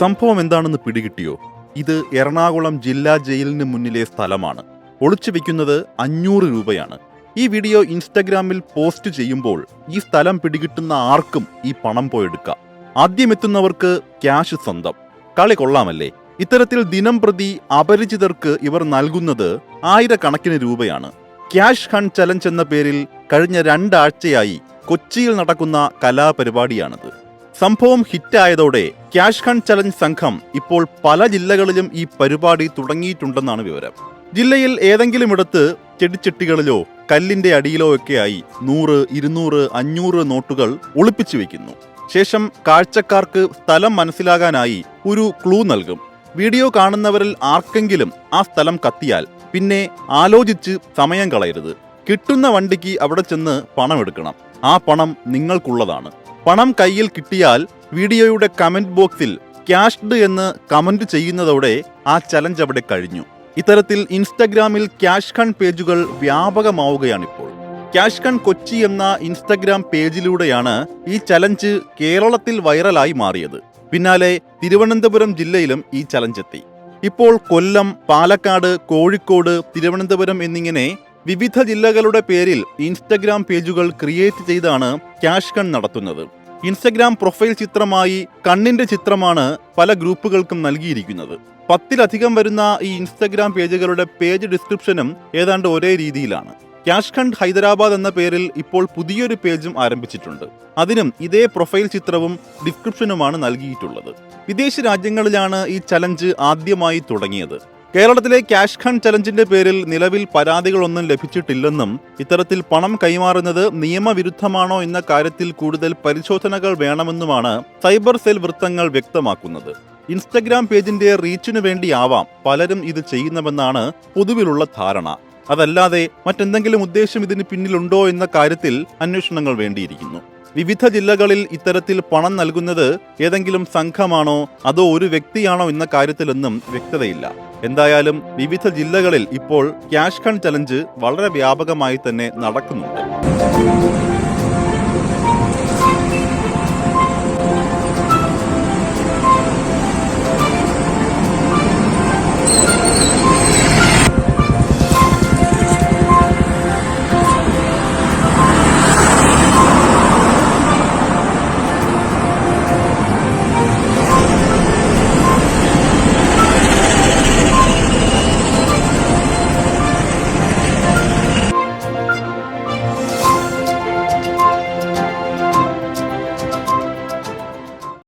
സംഭവം എന്താണെന്ന് പിടികിട്ടിയോ? ഇത് എറണാകുളം ജില്ലാ ജയിലിന് മുന്നിലെ സ്ഥലമാണ്. ഒളിച്ചു വെക്കുന്നത് 500 രൂപയാണ്. ഈ വീഡിയോ ഇൻസ്റ്റഗ്രാമിൽ പോസ്റ്റ് ചെയ്യുമ്പോൾ ഈ സ്ഥലം പിടികിട്ടുന്ന ആർക്കും ഈ പണം പോയെടുക്കാം. ആദ്യമെത്തുന്നവർക്ക് ക്യാഷ് സ്വന്തം. കളി കൊള്ളാമല്ലേ? ഇത്തരത്തിൽ ദിനം പ്രതി അപരിചിതർക്ക് ഇവർ നൽകുന്നത് ആയിരക്കണക്കിന് രൂപയാണ്. ക്യാഷ് ഹണ്ട് ചലഞ്ച് എന്ന പേരിൽ കഴിഞ്ഞ 2 ആഴ്ചയായി കൊച്ചിയിൽ നടക്കുന്ന കലാപരിപാടിയാണിത്. സംഭവം ഹിറ്റായതോടെ ക്യാഷ് ഹണ്ട് ചലഞ്ച് സംഘം ഇപ്പോൾ പല ജില്ലകളിലും ഈ പരിപാടി തുടങ്ങിയിട്ടുണ്ടെന്നാണ് വിവരം. ജില്ലയിൽ ഏതെങ്കിലും ഇടത്ത് ചെടിച്ചട്ടികളിലോ കല്ലിന്റെ അടിയിലോ ഒക്കെയായി 100, 200, 500 നോട്ടുകൾ ഒളിപ്പിച്ചു വെക്കുന്നു. ശേഷം കാഴ്ചക്കാർക്ക് സ്ഥലം മനസ്സിലാകാനായി ഒരു ക്ലൂ നൽകും. വീഡിയോ കാണുന്നവരിൽ ആർക്കെങ്കിലും ആ സ്ഥലം കത്തിയാൽ പിന്നെ ആലോചിച്ച് സമയം കളയരുത്. കിട്ടുന്ന വണ്ടിക്ക് അവിടെ ചെന്ന് പണമെടുക്കണം. ആ പണം നിങ്ങൾക്കുള്ളതാണ്. പണം കയ്യിൽ കിട്ടിയാൽ വീഡിയോയുടെ കമന്റ് ബോക്സിൽ ക്യാഷ്ഡ് എന്ന് കമന്റ് ചെയ്യുന്നതോടെ ആ ചലഞ്ച് അവിടെ കഴിഞ്ഞു. ഇത്തരത്തിൽ ഇൻസ്റ്റഗ്രാമിൽ ക്യാഷ് ഹണ്ട് പേജുകൾ വ്യാപകമാവുകയാണിപ്പോൾ. ക്യാഷ് ഹണ്ട് കൊച്ചി എന്ന ഇൻസ്റ്റഗ്രാം പേജിലൂടെയാണ് ഈ ചലഞ്ച് കേരളത്തിൽ വൈറലായി മാറിയത്. പിന്നാലെ തിരുവനന്തപുരം ജില്ലയിലും ഈ ചലഞ്ച് എത്തി. ഇപ്പോൾ കൊല്ലം, പാലക്കാട്, കോഴിക്കോട്, തിരുവനന്തപുരം എന്നിങ്ങനെ വിവിധ ജില്ലകളുടെ പേരിൽ ഇൻസ്റ്റഗ്രാം പേജുകൾ ക്രിയേറ്റ് ചെയ്താണ് ക്യാഷ് ഹണ്ട് നടത്തുന്നത്. ഇൻസ്റ്റഗ്രാം പ്രൊഫൈൽ ചിത്രമായി കണ്ണിന്റെ ചിത്രമാണ് പല ഗ്രൂപ്പുകൾക്കും നൽകിയിരിക്കുന്നത്. 10-ലധികം വരുന്ന ഈ ഇൻസ്റ്റഗ്രാം പേജുകളുടെ പേജ് ഡിസ്ക്രിപ്ഷനും ഏതാണ്ട് ഒരേ രീതിയിലാണ്. ക്യാഷ് ഹണ്ട് ഹൈദരാബാദ് എന്ന പേരിൽ ഇപ്പോൾ പുതിയൊരു പേജും ആരംഭിച്ചിട്ടുണ്ട്. അതിനും ഇതേ പ്രൊഫൈൽ ചിത്രവും ഡിസ്ക്രിപ്ഷനുമാണ് നൽകിയിട്ടുള്ളത്. വിദേശ രാജ്യങ്ങളിലാണ് ഈ ചലഞ്ച് ആദ്യമായി തുടങ്ങിയത്. കേരളത്തിലെ ക്യാഷ് ഹണ്ട് ചലഞ്ചിന്റെ പേരിൽ നിലവിൽ പരാതികളൊന്നും ലഭിച്ചിട്ടില്ലെന്നും ഇത്തരത്തിൽ പണം കൈമാറുന്നത് നിയമവിരുദ്ധമാണോ എന്ന കാര്യത്തിൽ കൂടുതൽ പരിശോധനകൾ വേണമെന്നുമാണ് സൈബർ സെൽ വൃത്തങ്ങൾ വ്യക്തമാക്കുന്നത്. ഇൻസ്റ്റഗ്രാം പേജിന്റെ റീച്ചിനു വേണ്ടിയാവാം പലരും ഇത് ചെയ്യുന്നതെന്നാണ് പൊതുവിലുള്ള ധാരണ. അതല്ലാതെ മറ്റെന്തെങ്കിലും ഉദ്ദേശം ഇതിന് പിന്നിലുണ്ടോ എന്ന കാര്യത്തിൽ അന്വേഷണങ്ങൾ വേണ്ടിയിരിക്കുന്നു. വിവിധ ജില്ലകളിൽ ഇത്തരത്തിൽ പണം നൽകുന്നത് ഏതെങ്കിലും സംഘമാണോ അതോ ഒരു വ്യക്തിയാണോ എന്ന കാര്യത്തിലൊന്നും വ്യക്തതയില്ല. എന്തായാലും വിവിധ ജില്ലകളിൽ ഇപ്പോൾ ക്യാഷ് ഹണ്ട് ചലഞ്ച് വളരെ വ്യാപകമായി തന്നെ നടക്കുന്നുണ്ട്.